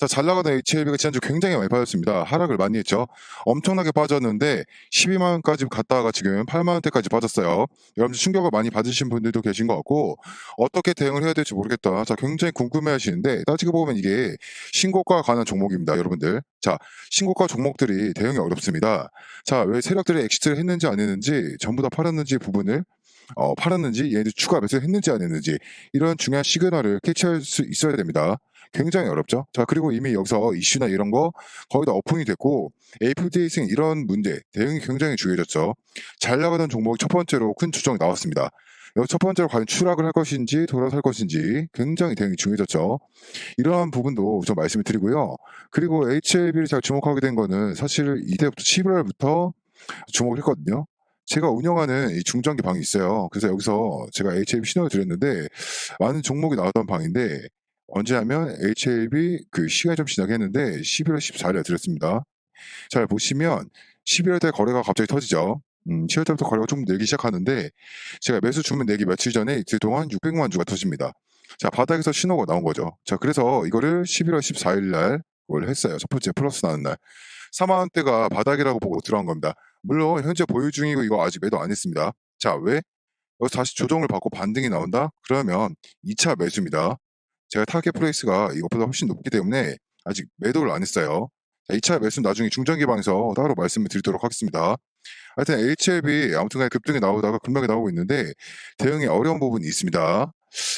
자, 잘 나가던 HLB가 지난주 굉장히 많이 빠졌습니다. 하락을 많이 했죠. 엄청나게 빠졌는데 12만 원까지 갔다가 지금 8만 원대까지 빠졌어요. 여러분들 충격을 많이 받으신 분들도 계신 것 같고 어떻게 대응을 해야 될지 모르겠다. 자, 굉장히 궁금해하시는데 따지고 보면 이게 신고가에 관한 종목입니다, 여러분들. 자, 신고가 종목들이 대응이 어렵습니다. 자, 왜 세력들이 엑시트를 했는지 안 했는지 전부 다 팔았는지 부분을 팔았는지 얘네들 추가 매수를 했는지 안 했는지 이런 중요한 시그널을 캐치할 수 있어야 됩니다. 굉장히 어렵죠. 자, 그리고 이미 여기서 이슈나 이런 거 거의 다 오픈이 됐고 AFD 승 이런 문제 대응이 굉장히 중요해졌죠. 잘 나가던 종목이 첫 번째로 큰 추정이 나왔습니다. 여기 첫 번째로 과연 추락을 할 것인지 돌아설 것인지 굉장히 대응이 중요해졌죠. 이러한 부분도 좀 말씀을 드리고요. 그리고 HLB를 제가 주목하게 된 거는 사실 이때부터 11월부터 주목을 했거든요. 제가 운영하는 이 중장기 방이 있어요. 그래서 여기서 제가 HLB 신호를 드렸는데 많은 종목이 나왔던 방인데 언제냐면 HLB 그 시간이 좀 지나게 했는데 11월 14일에 드렸습니다. 잘 보시면 11월 달 거래가 갑자기 터지죠. 7월 달부터 거래가 좀 늘기 시작하는데 제가 매수 주문 내기 며칠 전에 이틀 동안 600만 주가 터집니다. 자, 바닥에서 신호가 나온 거죠. 자, 그래서 이거를 11월 14일 날 그걸 했어요. 첫 번째 플러스 나는 날. 4만 원대가 바닥이라고 보고 들어간 겁니다. 물론 현재 보유 중이고 이거 아직 매도 안 했습니다. 자, 왜? 여기서 다시 조정을 받고 반등이 나온다? 그러면 2차 매수입니다. 제가 타겟 프라이스가 이것보다 훨씬 높기 때문에 아직 매도를 안 했어요. 자, 2차 매수는 나중에 중장기방에서 따로 말씀을 드리도록 하겠습니다. 하여튼 HLB 아무튼간에 급등이 나오다가 급락이 나오고 있는데 대응이 어려운 부분이 있습니다.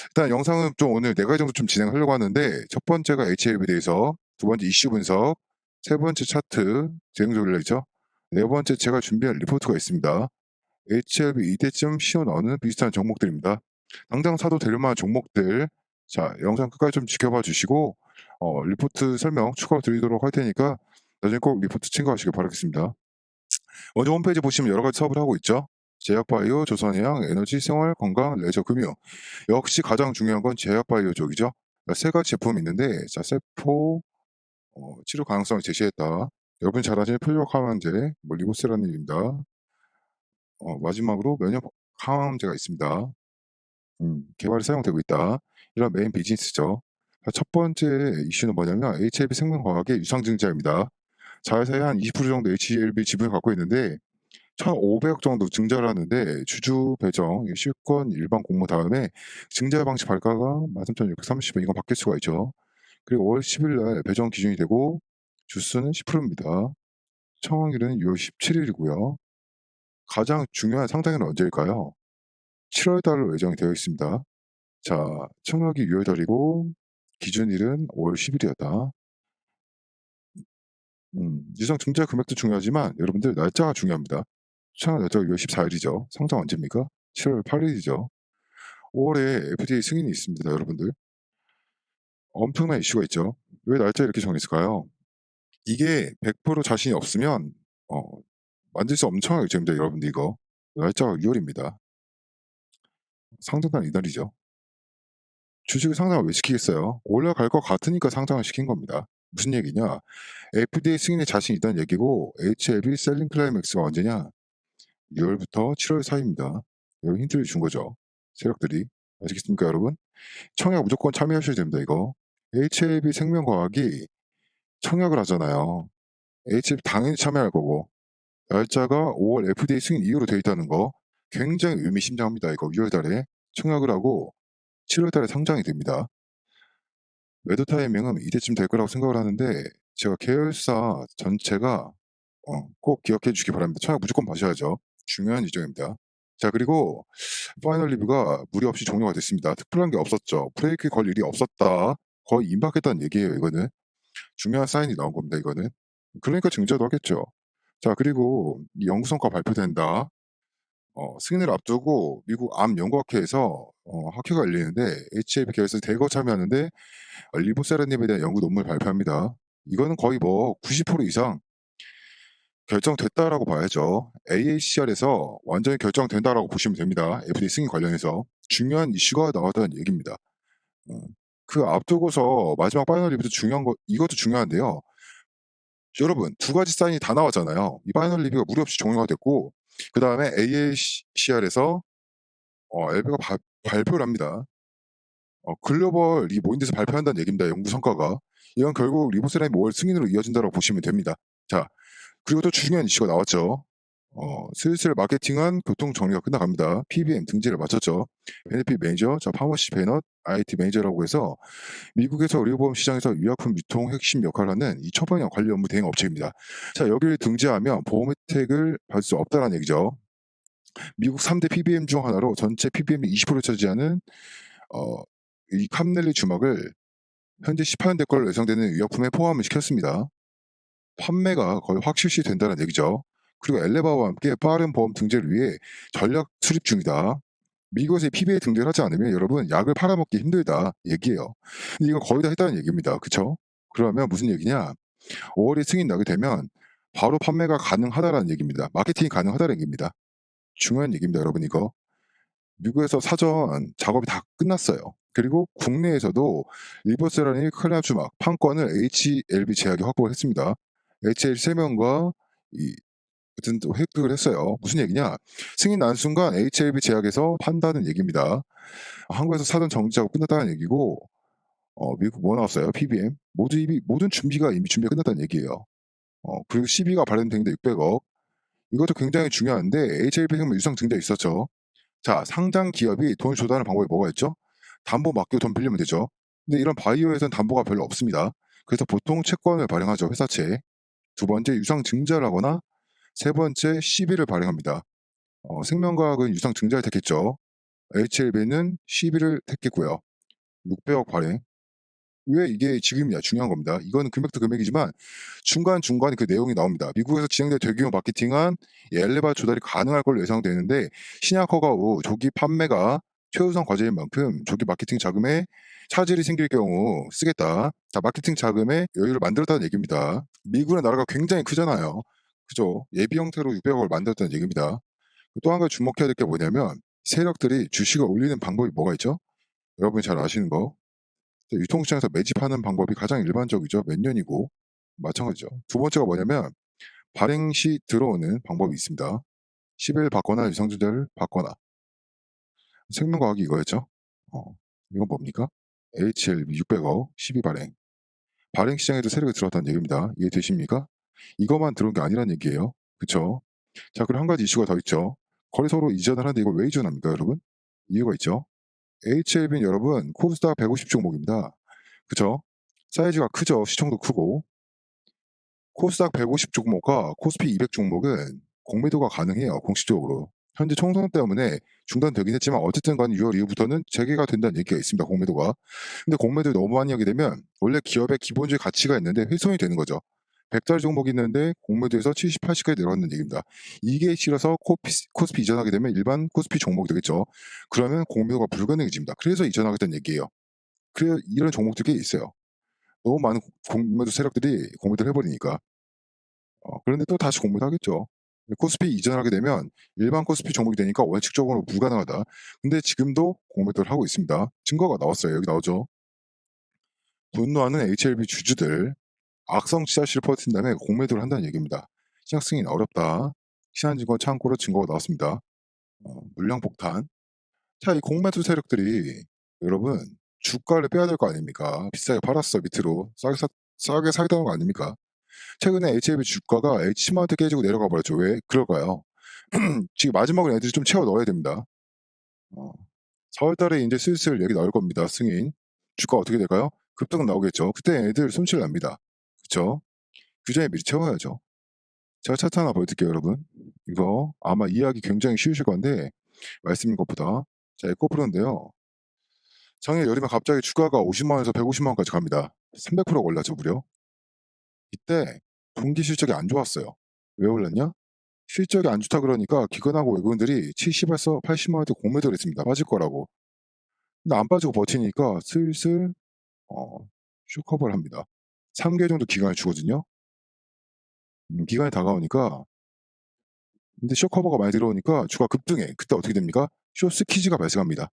일단 영상은 좀 오늘 4가지 정도 좀 진행하려고 하는데 첫 번째가 HLB에 대해서, 두 번째 이슈 분석, 세 번째 차트 대응 조율이죠. 네 번째 제가 준비한 리포트가 있습니다. HLB 이때쯤 시어 나오는 비슷한 종목들입니다. 당장 사도 될 만한 종목들, 자, 영상 끝까지 좀 지켜봐 주시고 리포트 설명 추가로 드리도록 할 테니까 나중에 꼭 리포트 참고하시길 바라겠습니다. 먼저 홈페이지 보시면 여러 가지 사업을 하고 있죠. 제약바이오, 조선해양, 에너지, 생활, 건강, 레저, 금융. 역시 가장 중요한 건 제약바이오 쪽이죠. 세 가지 제품이 있는데, 자, 세포 치료 가능성을 제시했다. 여러분 잘 아시는 표적 항암제, 뭐 리보세라닙니다. 마지막으로 면역 항암제가 있습니다. 개발에 사용되고 있다. 이런 메인 비즈니스죠. 자, 첫 번째 이슈는 뭐냐면 HLB 생명과학의 유상증자입니다. 자회사에 한 20% 정도 HLB 지분을 갖고 있는데 1,500억 정도 증자를 하는데 주주 배정, 실권 일반 공모 다음에 증자 방식 발가가 13,630원 이건 바뀔 수가 있죠. 그리고 5월 10일 날 배정 기준이 되고 주수는 10%입니다. 청원일은 6월 17일이고요. 가장 중요한 상장일은 언제일까요? 7월 달로 예정이 되어 있습니다. 자, 청약이 6월 달이고 기준일은 5월 10일이었다. 유상 증자 금액도 중요하지만 여러분들 날짜가 중요합니다. 청약 날짜가 6월 14일이죠. 상장 언제입니까? 7월 8일이죠. 5월에 FDA 승인이 있습니다, 여러분들. 엄청난 이슈가 있죠. 왜 날짜 이렇게 정했을까요? 이게 100% 자신이 없으면 어, 만들 수 엄청나게 의제입니다, 여러분들 이거. 날짜가 6월입니다. 상장단 이날이죠. 주식을 상장을 왜 시키겠어요? 올라갈 것 같으니까 상장을 시킨 겁니다. 무슨 얘기냐? FDA 승인에 자신 있다는 얘기고 HLB 셀링 클라이맥스가 언제냐? 6월부터 7월 사이입니다. 여기 힌트를 준 거죠. 세력들이. 아시겠습니까, 여러분? 청약 무조건 참여하셔야 됩니다, 이거. HLB 생명과학이 청약을 하잖아요. HLB 당연히 참여할 거고 날짜가 5월 FDA 승인 이후로 돼 있다는 거 굉장히 의미심장합니다. 이거 6월 달에 청약을 하고 7월 달에 상장이 됩니다. 매도 타이밍은 이때쯤 될 거라고 생각을 하는데 제가 계열사 전체가 꼭 기억해 주시기 바랍니다. 청약 무조건 봐셔야죠. 중요한 일정입니다. 자, 그리고 파이널 리뷰가 무리 없이 종료가 됐습니다. 특별한 게 없었죠. 브레이크 걸 일이 없었다. 거의 임박했다는 얘기예요, 이거는. 중요한 사인이 나온 겁니다, 이거는. 그러니까 증자도 하겠죠. 자, 그리고 이 연구 성과 발표된다. 승인을 앞두고 미국 암 연구학회에서 학회가 열리는데 HIV 계열사 대거 참여하는데 리보세라님에 대한 연구 논문을 발표합니다. 이거는 거의 뭐 90% 이상 결정됐다라고 봐야죠. AACR에서 완전히 결정된다라고 보시면 됩니다. FDA 승인 관련해서 중요한 이슈가 나왔다는 얘기입니다. 그 앞두고서 마지막 파이널 리뷰도 중요한 거, 이것도 중요한데요. 여러분, 두 가지 사인이 다 나왔잖아요. 이 파이널 리뷰가 무리 없이 종료가 됐고, 그 다음에 AACR에서 LB가 발표를 합니다. 글로벌 이 모인 데서 발표한다는 얘기입니다. 연구 성과가. 이건 결국 리보세라믹 5월 승인으로 이어진다고 보시면 됩니다. 자, 그리고 또 중요한 이슈가 나왔죠. 슬슬 마케팅한 교통 정리가 끝나갑니다. PBM 등재를 마쳤죠. 베네핏 매니저, 자, 파머시 베넛, IT 매니저라고 해서 미국에서 의료보험 시장에서 의약품 유통 핵심 역할을 하는 이 처방약 관리 업무 대행 업체입니다. 자, 여기를 등재하면 보험 혜택을 받을 수 없다는 얘기죠. 미국 3대 PBM 중 하나로 전체 PBM의 20%를 차지하는 어, 이 캄넬리 주막을 현재 18년대 걸로 예상되는 의약품에 포함을 시켰습니다. 판매가 거의 확실시 된다는 얘기죠. 그리고 엘레바와 함께 빠른 보험 등재를 위해 전략 수립 중이다. 미국에서 PBA 등재를 하지 않으면 여러분 약을 팔아먹기 힘들다 얘기예요. 근데 이건 거의 다 했다는 얘기입니다. 그쵸? 그러면 무슨 얘기냐? 5월에 승인 나게 되면 바로 판매가 가능하다라는 얘기입니다. 마케팅이 가능하다는 얘기입니다. 중요한 얘기입니다, 여러분 이거. 미국에서 사전 작업이 다 끝났어요. 그리고 국내에서도 리버세라닌 클라 주막 판권을 HLB 제약이 확보를 했습니다. HL 3명과 이 어쨌든 또 획득을 했어요. 무슨 얘기냐? 승인 난 순간 HLB 제약에서 판다는 얘기입니다. 한국에서 사전 정지 작업 끝났다는 얘기고 미국 뭐 나왔어요? PBM 모든 준비가 이미 준비가 끝났다는 얘기예요. 그리고 CB가 발행되는데 600억. 이것도 굉장히 중요한데 HLB 생명 유상 증자 있었죠. 자, 상장 기업이 돈을 조달하는 방법이 뭐가 있죠? 담보 맡기고 돈 빌리면 되죠. 근데 이런 바이오에서는 담보가 별로 없습니다. 그래서 보통 채권을 발행하죠, 회사채. 두 번째, 유상 증자를 하거나 세 번째, 시비를 발행합니다. 생명과학은 유상 증자를 택했죠. HLB는 시비를 택했고요. 600억 발행. 왜 이게 지금이냐 중요한 겁니다. 이거는 금액도 금액이지만 중간중간에 그 내용이 나옵니다. 미국에서 진행된 대규모 마케팅한 이 엘레바 조달이 가능할 걸로 예상되는데 신약 허가 후 조기 판매가 최우선 과제인 만큼 조기 마케팅 자금에 차질이 생길 경우 쓰겠다. 자, 마케팅 자금에 여유를 만들었다는 얘기입니다. 미국의 나라가 굉장히 크잖아요. 그죠? 예비 형태로 600억을 만들었다는 얘기입니다. 또 한 가지 주목해야 될 게 뭐냐면 세력들이 주식을 올리는 방법이 뭐가 있죠? 여러분이 잘 아시는 거. 유통시장에서 매집하는 방법이 가장 일반적이죠. 몇 년이고 마찬가지죠. 두 번째가 뭐냐면 발행 시 들어오는 방법이 있습니다. 10일 받거나 유상증자를 받거나 생명과학이 이거였죠. 이건 뭡니까? HLB 600억 12 발행. 발행 시장에도 세력이 들어왔다는 얘기입니다. 이해되십니까? 이것만 들어온 게 아니란 얘기예요. 그쵸? 자, 그리고 한 가지 이슈가 더 있죠. 거래소로 이전을 하는데 이걸 왜 이전합니까, 여러분? 이유가 있죠. HLB는 여러분 코스닥 150 종목입니다. 그쵸? 사이즈가 크죠. 시총도 크고. 코스닥 150 종목과 코스피 200 종목은 공매도가 가능해요. 공식적으로. 현재 총선 때문에 중단되긴 했지만 어쨌든 간에 6월 이후부터는 재개가 된다는 얘기가 있습니다. 공매도가. 근데 공매도를 너무 많이 하게 되면 원래 기업의 기본적인 가치가 있는데 훼손이 되는 거죠. 100짜리 종목이 있는데 공매도에서 70, 80까지 내려갔는 얘기입니다. 이게 싫어서 코스피 이전하게 되면 일반 코스피 종목이 되겠죠. 그러면 공매도가 불가능해집니다. 그래서 이전하겠다는 얘기예요. 그래 이런 종목들이 있어요. 너무 많은 공매도 세력들이 공매도를 해버리니까. 그런데 또 다시 공매도 하겠죠. 코스피 이전하게 되면 일반 코스피 종목이 되니까 원칙적으로 불가능하다. 근데 지금도 공매도를 하고 있습니다. 증거가 나왔어요. 여기 나오죠. 분노하는 HLB 주주들 악성 지자실을 퍼뜨린 다음에 공매도를 한다는 얘기입니다. 시장 승인 어렵다. 신한증권 창고로 증거가 나왔습니다. 물량 폭탄. 자, 이 공매도 세력들이 여러분 주가를 빼야 될 거 아닙니까? 비싸게 팔았어 밑으로 싸게 사겠다는 거 아닙니까? 최근에 HLB 주가가 H마트 깨지고 내려가 버렸죠. 왜 그럴까요? 지금 마지막으로 애들이 좀 채워 넣어야 됩니다. 4월 달에 이제 슬슬 얘기 나올 겁니다. 승인. 주가 어떻게 될까요? 급등 나오겠죠. 그때 애들 손실 납니다. 그쵸? 규제에 미리 채워야죠. 제가 차트 하나 보여드릴게요, 여러분. 이거 아마 이해하기 굉장히 쉬우실 건데 말씀인 것보다. 자, 에코프로인데요. 작년 여름에 갑자기 주가가 50만 원에서 150만 원까지 갑니다. 300%가 올랐죠, 무려. 이때 분기 실적이 안 좋았어요. 왜 올랐냐? 실적이 안 좋다 그러니까 기관하고 외국인들이 70에서 80만 원대 공매도를 했습니다. 빠질 거라고. 근데 안 빠지고 버티니까 슬슬 쇼커버를 합니다. 3개월 정도 기간을 주거든요. 기간이 다가오니까 근데 쇼커버가 많이 들어오니까 주가 급등해. 그때 어떻게 됩니까? 쇼스퀴즈가 발생합니다.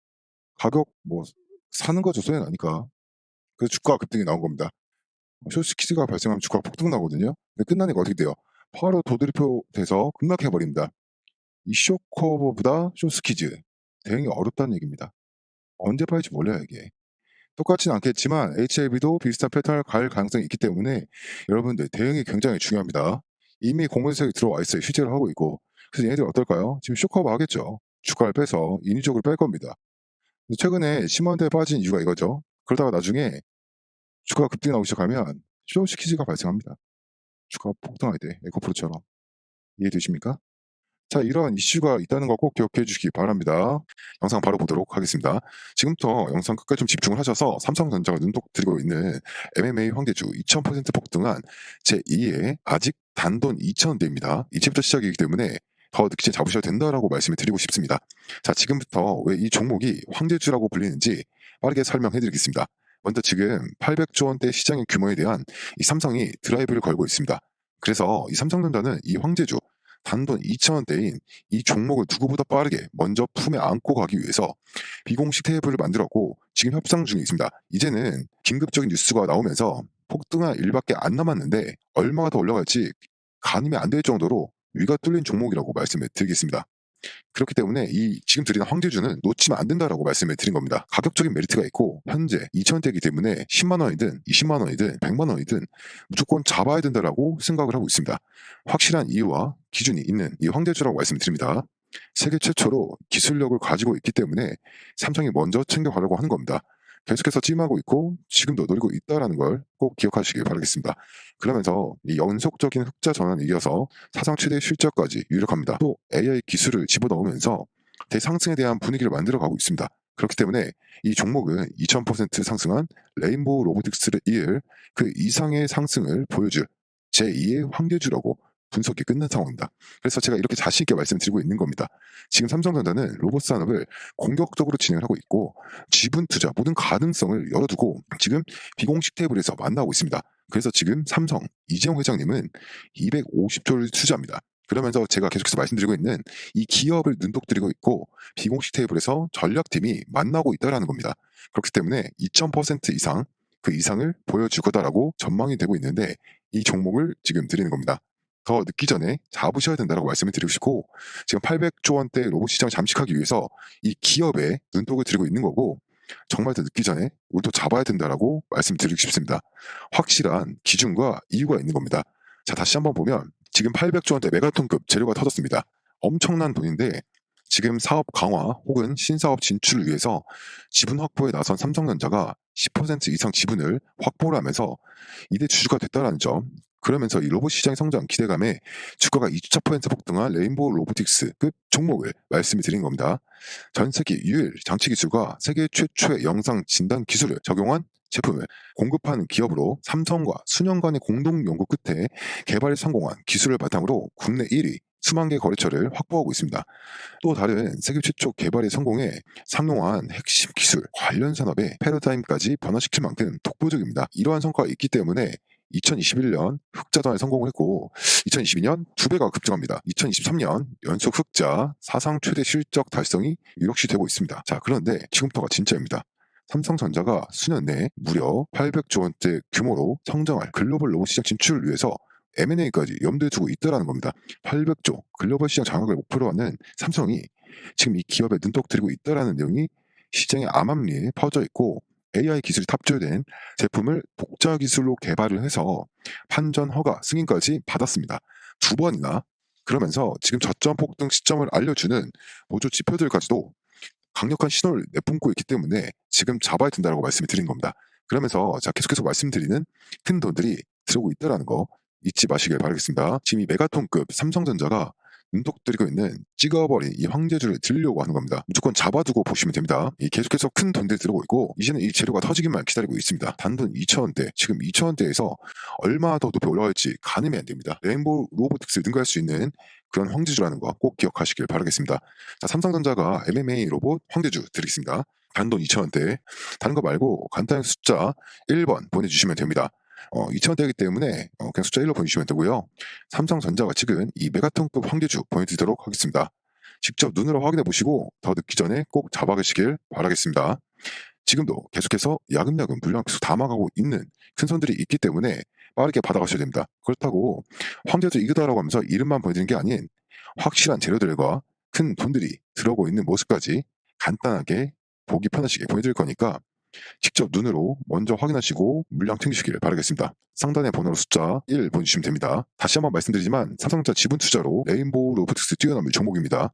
가격 뭐 사는 거죠. 손해 나니까. 그래서 주가가 급등이 나온 겁니다. 쇼스퀴즈가 발생하면 주가가 폭등 나거든요. 근데 끝나니까 어떻게 돼요? 바로 도드리표 돼서 급락해 버립니다. 이 쇼커버보다 쇼스퀴즈 대응이 어렵다는 얘기입니다. 언제 팔지 몰라요 이게. 똑같진 않겠지만 HLB도 비슷한 패턴을 갈 가능성이 있기 때문에 여러분들 대응이 굉장히 중요합니다. 이미 공매수에 들어와 있어요. 실제로 하고 있고. 그래서 얘네들 어떨까요? 지금 쇼커버 하겠죠. 주가를 빼서 인위적으로 뺄 겁니다. 최근에 심한데 빠진 이유가 이거죠. 그러다가 나중에 주가가 급등이 나오기 시작하면 쇼시키즈가 발생합니다. 주가가 폭등할 때 에코프로처럼. 이해되십니까? 자, 이러한 이슈가 있다는 거 꼭 기억해 주시기 바랍니다. 영상 바로 보도록 하겠습니다. 지금부터 영상 끝까지 좀 집중을 하셔서 삼성전자가 눈독 들이고 있는 MMA 황대주 2000% 폭등한 제2의 아직 단돈 2,000원대입니다. 이제부터 시작이기 때문에 더 늦게 잡으셔야 된다라고 말씀을 드리고 싶습니다. 자, 지금부터 왜 이 종목이 황대주라고 불리는지 빠르게 설명해 드리겠습니다. 먼저 지금 800조 원대 시장의 규모에 대한 이 삼성이 드라이브를 걸고 있습니다. 그래서 이 삼성전자는 이 황제주 단돈 2,000원대인 이 종목을 누구보다 빠르게 먼저 품에 안고 가기 위해서 비공식 테이블을 만들었고 지금 협상 중에 있습니다. 이제는 긴급적인 뉴스가 나오면서 폭등할 일밖에 안 남았는데 얼마가 더 올라갈지 가늠이 안 될 정도로 위가 뚫린 종목이라고 말씀을 드리겠습니다. 그렇기 때문에 이 지금 드리는 황제주는 놓치면 안 된다라고 말씀을 드린 겁니다. 가격적인 메리트가 있고 현재 2,000원대이기 때문에 10만 원이든 20만 원이든 100만 원이든 무조건 잡아야 된다라고 생각을 하고 있습니다. 확실한 이유와 기준이 있는 이 황제주라고 말씀드립니다. 세계 최초로 기술력을 가지고 있기 때문에 삼성이 먼저 챙겨가려고 하는 겁니다. 계속해서 찜하고 있고 지금도 노리고 있다는 걸 꼭 기억하시길 바라겠습니다. 그러면서 이 연속적인 흑자 전환에 이어서 사상 최대 실적까지 유력합니다. 또 AI 기술을 집어넣으면서 대상승에 대한 분위기를 만들어가고 있습니다. 그렇기 때문에 이 종목은 2000% 상승한 레인보우 로보틱스를 이을 그 이상의 상승을 보여줄 제2의 황제주라고 분석이 끝난 상황입니다. 그래서 제가 이렇게 자신 있게 말씀드리고 있는 겁니다. 지금 삼성전자는 로봇 산업을 공격적으로 진행을 하고 있고 지분 투자 모든 가능성을 열어두고 지금 비공식 테이블에서 만나고 있습니다. 그래서 지금 삼성 이재용 회장님은 250조를 투자합니다. 그러면서 제가 계속해서 말씀드리고 있는 이 기업을 눈독 들이고 있고 비공식 테이블에서 전략팀이 만나고 있다는 겁니다. 그렇기 때문에 2000% 이상 그 이상을 보여줄 거다라고 전망이 되고 있는데 이 종목을 지금 드리는 겁니다. 더 늦기 전에 잡으셔야 된다고 말씀을 드리고 싶고 지금 800조 원대 로봇 시장을 잠식하기 위해서 이 기업에 눈독을 들이고 있는 거고 정말 더 늦기 전에 우리도 잡아야 된다라고 말씀드리고 싶습니다. 확실한 기준과 이유가 있는 겁니다. 자, 다시 한번 보면 지금 800조 원대 메가톤급 재료가 터졌습니다. 엄청난 돈인데 지금 사업 강화 혹은 신사업 진출을 위해서 지분 확보에 나선 삼성전자가 10% 이상 지분을 확보를 하면서 이대 주주가 됐다는 점 그러면서 이 로봇 시장 성장 기대감에 주가가 2.4% 폭등한 레인보우 로보틱스급 종목을 말씀을 드린 겁니다. 전 세계 유일 장치 기술과 세계 최초의 영상 진단 기술을 적용한 제품을 공급하는 기업으로 삼성과 수년간의 공동 연구 끝에 개발에 성공한 기술을 바탕으로 국내 1위 수만 개 거래처를 확보하고 있습니다. 또 다른 세계 최초 개발에 성공해 상용화한 핵심 기술 관련 산업의 패러다임까지 변화시킬 만큼 독보적입니다. 이러한 성과가 있기 때문에 2021년 흑자전에 성공을 했고 2022년 2배가 급증합니다. 2023년 연속 흑자 사상 최대 실적 달성이 유력시 되고 있습니다. 자, 그런데 지금부터가 진짜입니다. 삼성전자가 수년 내에 무려 800조 원대 규모로 성장할 글로벌 로봇 시장 진출을 위해서 M&A까지 염두에 두고 있다는 겁니다. 800조 글로벌 시장 장악을 목표로 하는 삼성이 지금 이 기업에 눈독 들이고 있다는 내용이 시장의 암암리에 퍼져 있고 AI 기술이 탑재된 제품을 독자 기술로 개발을 해서 판전 허가 승인까지 받았습니다. 2번이나 그러면서 지금 저점 폭등 시점을 알려주는 보조 지표들까지도 강력한 신호를 내뿜고 있기 때문에 지금 잡아야 된다고 말씀을 드린 겁니다. 그러면서 자 계속해서 말씀드리는 큰 돈들이 들어오고 있다는 거 잊지 마시길 바라겠습니다. 지금 이 메가톤급 삼성전자가 눈독 들이고 있는 찍어버린 이 황제주를 들려고 하는 겁니다. 무조건 잡아두고 보시면 됩니다. 이 계속해서 큰 돈들이 들어오고 있고 이제는 이 재료가 터지기만 기다리고 있습니다. 단돈 2,000원대 지금 2,000원대에서 얼마나 더 높이 올라갈지 가늠이 안 됩니다. 레인보우 로보틱스를 능가할 수 있는 그런 황제주라는 거 꼭 기억하시길 바라겠습니다. 자, 삼성전자가 MMA 로봇 황제주 드리겠습니다. 단돈 2,000원대 다른 거 말고 간단히 숫자 1번 보내주시면 됩니다. 2,000원대이기 때문에 그냥 숫자 1로 보내주시면 되고요. 삼성전자가 찍은 이 메가톤급 황제주 보내드리도록 하겠습니다. 직접 눈으로 확인해 보시고 더 늦기 전에 꼭 잡아가시길 바라겠습니다. 지금도 계속해서 야금야금 물량 계속 담아가고 있는 큰 손들이 있기 때문에 빠르게 받아가셔야 됩니다. 그렇다고 황제주 이거다라고 하면서 이름만 보여드리는 게 아닌 확실한 재료들과 큰 돈들이 들어오고 있는 모습까지 간단하게 보기 편하시게 보여드릴 거니까 직접 눈으로 먼저 확인하시고 물량 챙기시길 바라겠습니다. 상단의 번호로 숫자 1 보내주시면 됩니다. 다시 한번 말씀드리지만 삼성전자 지분 투자로 레인보우 로보틱스 뛰어넘을 종목입니다.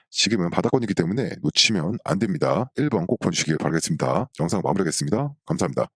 지금은 바닥권이기 때문에 놓치면 안 됩니다. 1번 꼭 보내주시길 바라겠습니다. 영상 마무리하겠습니다. 감사합니다.